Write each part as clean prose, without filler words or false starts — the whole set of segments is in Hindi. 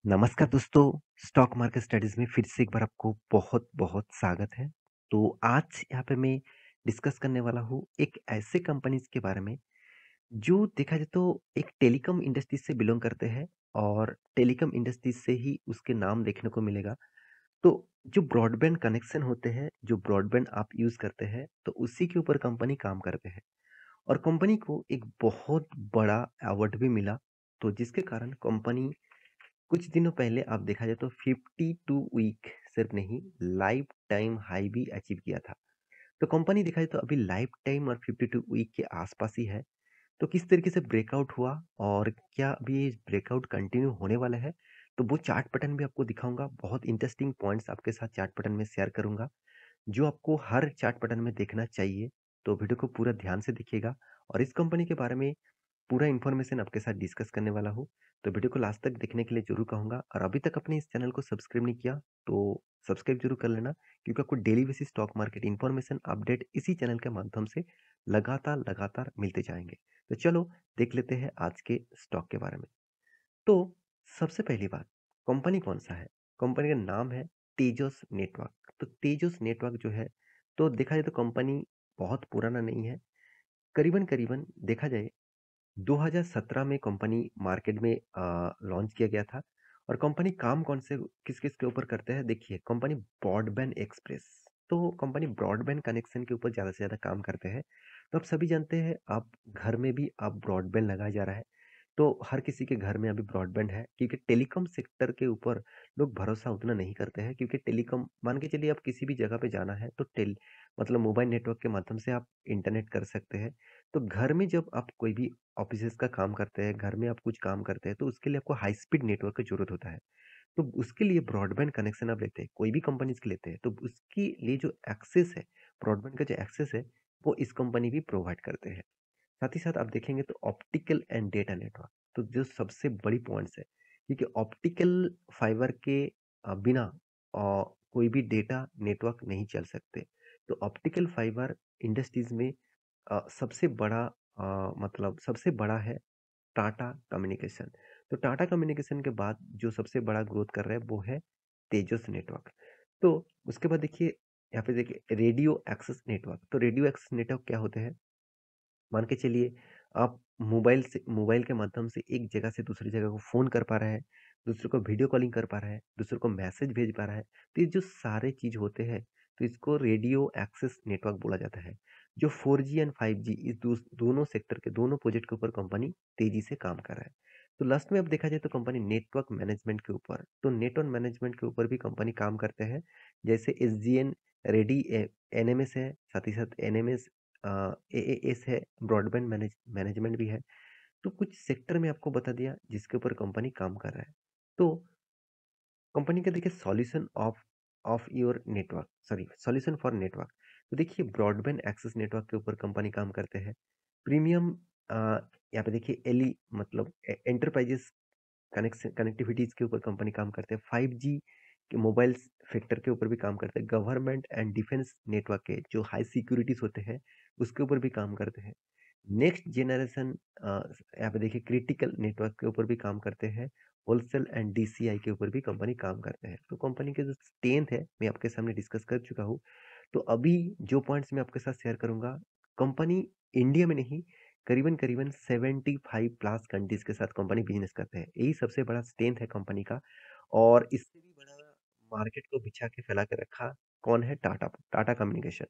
नमस्कार दोस्तों, स्टॉक मार्केट स्टडीज़ में फिर से एक बार आपको बहुत-बहुत स्वागत है। तो आज यहाँ पे मैं डिस्कस करने वाला हूँ एक ऐसे कंपनीज़ के बारे में, जो देखा जाए तो एक टेलीकॉम इंडस्ट्री से बिलॉन्ग करते हैं और टेलीकॉम इंडस्ट्री से ही उसके नाम देखने को मिलेगा। तो जो ब्रॉडबैंड कनेक्शन होते हैं, जो ब्रॉडबैंड आप यूज़ करते हैं, तो उसी के ऊपर कंपनी काम करते हैं और कंपनी को एक बहुत बड़ा अवार्ड भी मिला, तो जिसके कारण कंपनी कुछ दिनों पहले आप देखा जाए तो 52 वीक सिर्फ नहीं लाइफ टाइम हाई भी अचीव किया था। तो कंपनी देखा जाए तो अभी लाइफ टाइम और 52 वीक के आसपास ही है। तो किस तरीके से ब्रेकआउट हुआ और क्या अभी ये ब्रेकआउट कंटिन्यू होने वाला है, तो वो चार्ट पैटर्न भी आपको दिखाऊंगा। बहुत इंटरेस्टिंग पॉइंट्स आपके साथ चार्ट पैटर्न में शेयर करूंगा, जो आपको हर चार्ट पैटर्न में देखना चाहिए। तो वीडियो को पूरा ध्यान से देखिएगा और इस कंपनी के बारे में पूरा इन्फॉर्मेशन आपके साथ डिस्कस करने वाला हूँ। तो वीडियो को लास्ट तक देखने के लिए ज़रूर कहूँगा और अभी तक अपने इस चैनल को सब्सक्राइब नहीं किया, तो सब्सक्राइब ज़रूर कर लेना, क्योंकि आपको daily basis stock market information update इसी चैनल के माध्यम से लगातार मिलते जाएँगे। तो चलो देख लेते हैं आज के स्टॉक के बारे में। तो सबसे पहली बात, कंपनी कौन-सा है? कंपनी का नाम है तेजस नेटवर्क। तो तेजस नेटवर्क जो है, तो देखा जाए तो कंपनी बहुत पुराना नहीं है। करीबन-करीबन देखा जाए 2017 में कंपनी मार्केट में लॉन्च किया गया था और कंपनी काम कौन से किस-किस के ऊपर करते हैं, देखिए कंपनी ब्रॉडबैंड एक्सप्रेस, तो कंपनी ब्रॉडबैंड कनेक्शन के ऊपर ज़्यादा से ज़्यादा काम करते हैं। तो आप सभी जानते हैं, आप घर में भी आप ब्रॉडबैंड लगाया जा रहा है, तो हर किसी के घर में अभी ब्रॉडबैंड है, क्योंकि टेलीकॉम सेक्टर के ऊपर लोग भरोसा उतना नहीं करते हैं, क्योंकि टेलीकॉम मान के चलिए आप किसी भी जगह पे जाना है तो मतलब मोबाइल नेटवर्क के माध्यम से आप इंटरनेट कर सकते हैं। तो घर में जब आप कोई भी ऑफिसेज़ का काम करते हैं, घर में आप कुछ काम करते हैं, तो उसके लिए आपको हाई स्पीड नेटवर्क की ज़रूरत होता है। तो उसके लिए ब्रॉडबैंड कनेक्शन आप लेते हैं, कोई भी कंपनीज़ के लेते हैं, तो उसके लिए जो एक्सेस है, ब्रॉडबैंड का जो एक्सेस है, वो इस कंपनी भी प्रोवाइड करते हैं। साथ ही साथ आप देखेंगे तो ऑप्टिकल एंड डेटा नेटवर्क, तो जो सबसे बड़ी पॉइंट्स है, क्योंकि ऑप्टिकल फाइबर के बिना कोई भी डेटा नेटवर्क नहीं चल सकते। तो ऑप्टिकल फाइबर इंडस्ट्रीज़ में सबसे बड़ा मतलब सबसे बड़ा है टाटा कम्युनिकेशन। तो टाटा कम्युनिकेशन के बाद जो सबसे बड़ा ग्रोथ कर रहा है वो है तेजस नेटवर्क। तो उसके बाद देखिए, यहाँ पे देखिए रेडियो एक्सेस नेटवर्क। तो रेडियो एक्सेस नेटवर्क क्या होते हैं? मान के चलिए आप मोबाइल के माध्यम से एक जगह से दूसरी जगह को फ़ोन कर पा रहे हैं, दूसरे को वीडियो कॉलिंग कर पा रहा है, दूसरे को मैसेज भेज पा रहा है। तो ये जो सारे चीज़ होते हैं, तो इसको रेडियो एक्सेस नेटवर्क बोला जाता है। जो 4G एंड 5G इस दोनों सेक्टर के दोनों प्रोजेक्ट के ऊपर कंपनी तेज़ी से काम कर रहा है। तो लास्ट में अब देखा जाए तो कंपनी नेटवर्क मैनेजमेंट के ऊपर, तो नेटवर्क मैनेजमेंट के ऊपर भी कंपनी काम करते हैं। जैसे एसडीएन रेडी एनएमएस है, साथ ही साथ एनएमएस एएएस है, ब्रॉडबैंड मैनेजमेंट भी है। तो कुछ सेक्टर में आपको बता दिया जिसके ऊपर कंपनी काम कर रहा है। तो कंपनी का देखिए solution of of your network, sorry solution for network. तो देखिए ब्रॉडबैंड एक्सेस नेटवर्क के ऊपर कंपनी काम करते हैं। प्रीमियम यहाँ पे देखिए एलई मतलब एंटरप्राइजेस कनेक्टिविटीज के ऊपर कंपनी काम करते हैं। 5G के मोबाइल सेक्टर के ऊपर भी काम करते हैं। गवर्नमेंट एंड डिफेंस नेटवर्क के जो हाई सिक्योरिटीज होते हैं, उसके ऊपर भी काम करते हैं। नेक्स्ट जनरेशन यहाँ पे देखिए क्रिटिकल नेटवर्क के ऊपर भी काम करते हैं। होलसेल एंड डीसीआई के ऊपर भी कंपनी काम करते हैं। तो कंपनी के जो स्ट्रेंथ है मैं आपके सामने डिस्कस कर चुका हूँ। तो अभी जो पॉइंट्स मैं आपके साथ शेयर करूंगा, कंपनी इंडिया में नहीं, करीबन-करीबन 75 प्लस कंट्रीज के साथ कंपनी बिज़नेस करते हैं। यही सबसे बड़ा स्ट्रेंथ है कंपनी का और इससे भी बड़ा मार्केट को बिछा के फैला के रखा कौन है? टाटा, टाटा कम्युनिकेशन।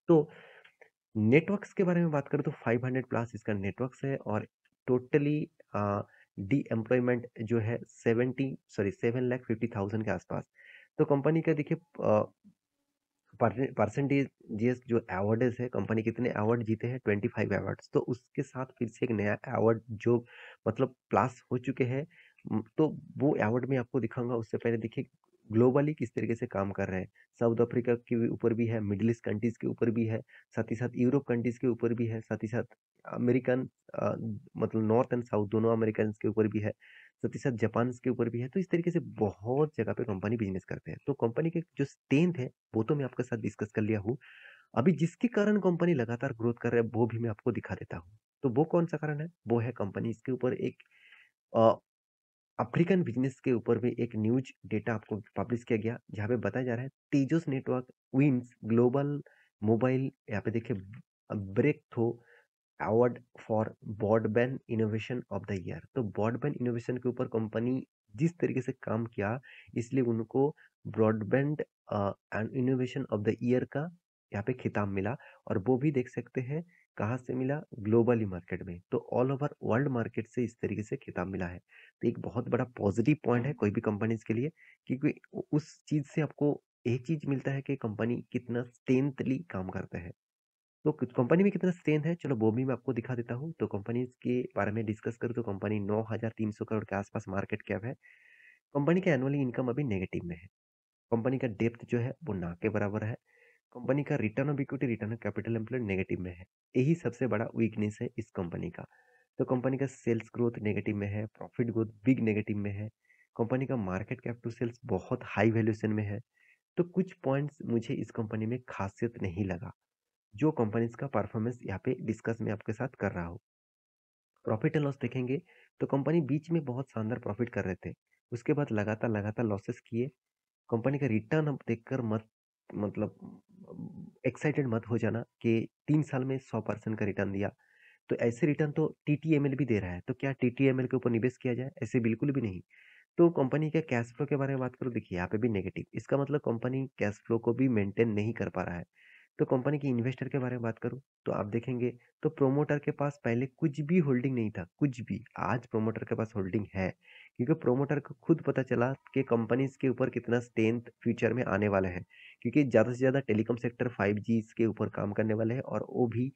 तो नेटवर्क्स के बारे में बात करें तो 500 प्लस इसका नेटवर्क्स है और टोटली डी एम्प्लॉयमेंट जो है 7,50,000 के आसपास। तो कंपनी का देखिए परसेंटेज जो अवार्ड्स है, कंपनी कितने अवार्ड जीते हैं? 25 अवार्ड्स। तो उसके साथ फिर से एक नया अवार्ड जो मतलब प्लस हो चुके हैं। तो वो अवार्ड मैं आपको दिखाऊंगा। उससे पहले देखिए ग्लोबली किस तरीके से काम कर रहे हैं। साउथ अफ्रीका के ऊपर भी है, मिडिल ईस्ट कंट्रीज के ऊपर भी है, साथ ही साथ यूरोप कंट्रीज के ऊपर भी है, साथ ही साथ अमेरिकन मतलब नॉर्थ एंड साउथ दोनों अमेरिकन के ऊपर भी है, साथ ही साथ जापान के ऊपर भी है। तो इस तरीके से बहुत जगह पे कंपनी बिजनेस करते हैं। तो कंपनी के जो स्ट्रेंथ है वो तो मैं आपके साथ डिस्कस कर लिया हूँ। अभी जिसके कारण कंपनी लगातार ग्रोथ कर रहा है वो भी मैं आपको दिखा देता हूँ। तो वो कौन सा कारण है? वो है कंपनी इसके ऊपर एक अफ्रीकन बिज़नेस के ऊपर भी एक न्यूज़ डेटा आपको पब्लिश किया गया, जहाँ पे बताया जा रहा है Tejas network wins global mobile यहाँ पे देखिए breakthrough award for broadband innovation of the year. तो ब्रॉडबैंड इनोवेशन के ऊपर कंपनी जिस तरीके से काम किया, इसलिए उनको broadband innovation of the year का यहाँ पे खिताब मिला। और वो भी देख सकते हैं कहाँ से मिला, ग्लोबली मार्केट में। तो ऑल ओवर वर्ल्ड मार्केट से इस तरीके से खिताब मिला है। तो एक बहुत बड़ा पॉजिटिव पॉइंट है कोई भी कंपनीज के लिए, क्योंकि उस चीज से आपको ये चीज मिलता है कि कंपनी कितना स्ट्रेंथली काम करता है। तो कंपनी में कितना स्ट्रेंथ है, चलो वो भी मैं आपको दिखा देता हूँ। तो कंपनी के बारे में डिस्कस करूँ तो कंपनी 9,300 करोड़ के आसपास मार्केट कैप है। कंपनी का एनुअली इनकम अभी नेगेटिव में है। कंपनी का डेप्थ जो है वो ना के बराबर है। कंपनी का return of equity, return of capital employed negative में है। यही सबसे बड़ा वीकनेस है इस कंपनी का। तो कंपनी का सेल्स ग्रोथ नेगेटिव में है, प्रॉफिट ग्रोथ बिग नेगेटिव में है। कंपनी का मार्केट कैप टू सेल्स बहुत हाई वैल्यूएशन में है। तो कुछ पॉइंट्स मुझे इस कंपनी में खासियत नहीं लगा, जो कंपनीज का परफॉर्मेंस यहाँ पे डिस्कस मैं आपके साथ कर रहा हूँ। प्रॉफिट एंड लॉस देखेंगे तो कंपनी बीच में बहुत शानदार प्रॉफिट कर रहे थे, उसके बाद लगातार लगातार लॉसेस किए। कंपनी का रिटर्न अब देखकर मत मतलब एक्साइटेड मत हो जाना कि 3 साल में 100% का रिटर्न दिया। तो ऐसे रिटर्न तो टीटीएमएल भी दे रहा है, तो क्या टीटीएमएल के ऊपर निवेश किया जाए? ऐसे बिल्कुल भी नहीं। तो कंपनी के कैश फ्लो के बारे में बात करूँ, देखिए यहाँ पे भी नेगेटिव, इसका मतलब कंपनी कैश फ्लो को भी मेंटेन नहीं कर पा रहा है। तो कंपनी की इन्वेस्टर के बारे में बात करूँ तो आप देखेंगे तो प्रोमोटर के पास पहले कुछ भी होल्डिंग नहीं था, कुछ भी। आज प्रोमोटर के पास होल्डिंग है, क्योंकि प्रोमोटर को खुद पता चला कि कंपनीज के ऊपर कितना स्ट्रेंथ फ्यूचर में आने वाला है, क्योंकि ज़्यादा से ज़्यादा टेलीकॉम सेक्टर 5G के ऊपर काम करने वाले हैं, और वो भी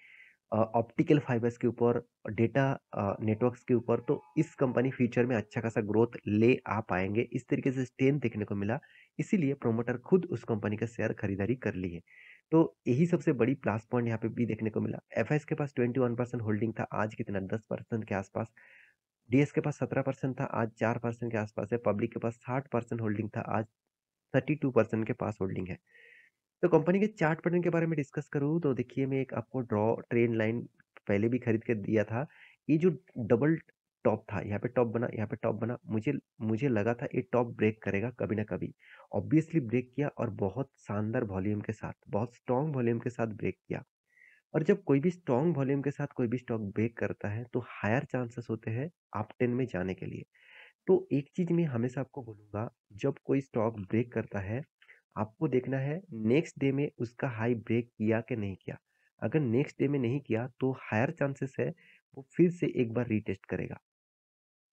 ऑप्टिकल फाइबर्स के ऊपर, डेटा नेटवर्क्स के ऊपर। तो इस कंपनी फ्यूचर में अच्छा खासा ग्रोथ ले आ पाएंगे, इस तरीके से स्ट्रेंथ देखने को मिला। इसीलिए प्रोमोटर खुद उस कंपनी का शेयर खरीदारी कर ली है। तो यही सबसे बड़ी प्लस पॉइंट यहाँ पे भी देखने को मिला। एफआईएस के पास 21% होल्डिंग था, आज कितना 10% के आसपास। डीएस के पास 17% था, आज 4% के आसपास है। पब्लिक के पास 60% होल्डिंग था, आज 32% के पास होल्डिंग है। तो कंपनी के चार्ट पैटर्न के बारे में डिस्कस करूँ तो देखिए, मैं एक आपको ड्रॉ ट्रेंड लाइन पहले भी खरीद के दिया था। ये जो डबल टॉप था, यहाँ पे टॉप बना, यहाँ पे टॉप बना, मुझे मुझे लगा था ये टॉप ब्रेक करेगा कभी ना कभी। ऑब्वियसली ब्रेक किया, और बहुत शानदार वॉल्यूम के साथ, बहुत स्ट्रॉन्ग वॉल्यूम के साथ ब्रेक किया। और जब कोई भी स्ट्रॉन्ग वॉल्यूम के साथ कोई भी स्टॉक ब्रेक करता है तो हायर चांसेस होते हैं अप टेन में जाने के लिए। तो एक चीज मैं हमेशा आपको बोलूंगा, जब कोई स्टॉक ब्रेक करता है, आपको देखना है नेक्स्ट डे में उसका हाई ब्रेक किया कि नहीं किया। अगर नेक्स्ट डे में नहीं किया तो हायर चांसेस है वो फिर से एक बार रीटेस्ट करेगा।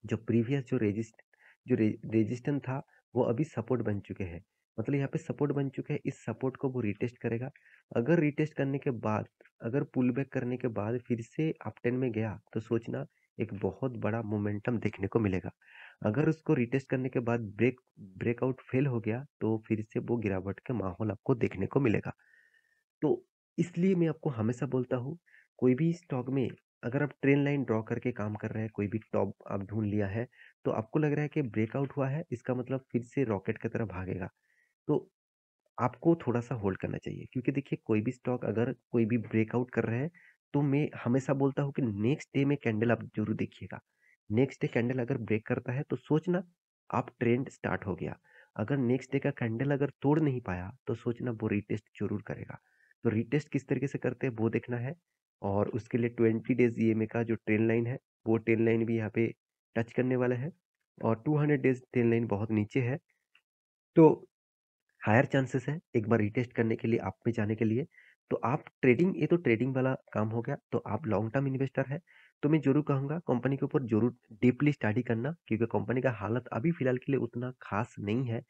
जो प्रीवियस जो रेजिस्टेंस था, वो अभी सपोर्ट बन चुके हैं। मतलब यहाँ पे सपोर्ट बन चुके हैं, इस सपोर्ट को वो रीटेस्ट करेगा। अगर रीटेस्ट करने के बाद, अगर पुल बैक करने के बाद फिर से अप टेन में गया, तो सोचना एक बहुत बड़ा मोमेंटम देखने को मिलेगा। अगर उसको रीटेस्ट करने के बाद ब्रेकआउट फेल हो गया, तो फिर से वो गिरावट का माहौल आपको देखने को मिलेगा। तो इसलिए मैं आपको हमेशा बोलता हूँ, कोई भी स्टॉक में अगर आप ट्रेंड लाइन ड्रॉ करके काम कर रहे हैं, कोई भी टॉप आप ढूंढ लिया है, तो आपको लग रहा है कि ब्रेकआउट हुआ है, इसका मतलब फिर से रॉकेट की तरह भागेगा, तो आपको थोड़ा सा होल्ड करना चाहिए। क्योंकि देखिए, कोई भी स्टॉक अगर कोई भी ब्रेकआउट कर रहे हैं, तो मैं हमेशा बोलता हूँ कि नेक्स्ट डे में कैंडल आप जरूर देखिएगा। नेक्स्ट डे कैंडल अगर ब्रेक करता है तो सोचना आप ट्रेंड स्टार्ट हो गया। अगर नेक्स्ट डे का कैंडल अगर तोड़ नहीं पाया, तो सोचना वो रीटेस्ट जरूर करेगा। तो रीटेस्ट किस तरीके से करते हैं वो देखना है। और उसके लिए 20 डेज ईएमए का जो ट्रेंड लाइन है, वो ट्रेंड लाइन भी यहाँ पे टच करने वाला है। और 200 डेज ट्रेंड लाइन बहुत नीचे है। तो हायर चांसेस है एक बार रीटेस्ट करने के लिए, आप में जाने के लिए। तो आप ट्रेडिंग, ये तो ट्रेडिंग वाला काम हो गया। तो आप लॉन्ग टर्म इन्वेस्टर है, तो मैं जरूर कहूंगा कंपनी के ऊपर जरूर डीपली स्टडी करना, क्योंकि कंपनी का हालत अभी फिलहाल के लिए उतना खास नहीं है।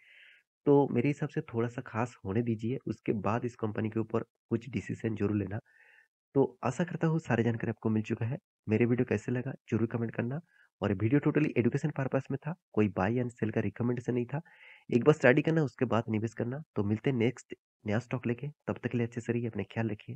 तो मेरे हिसाब से थोड़ा सा खास होने दीजिए, उसके बाद इस कंपनी के ऊपर कुछ डिसीजन जरूर लेना। तो आशा करता हूँ सारी जानकारी आपको मिल चुका है। मेरे वीडियो कैसे लगा जरूर कमेंट करना। और ये वीडियो टोटली एजुकेशन पर्पस में था, कोई बाई एंड सेल का रिकमेंडेशन नहीं था। एक बार स्टडी करना, उसके बाद निवेश करना। तो मिलते हैं नेक्स्ट नया स्टॉक लेके, तब तक के लिए अच्छे से रहिए, अपने ख्याल रखिए।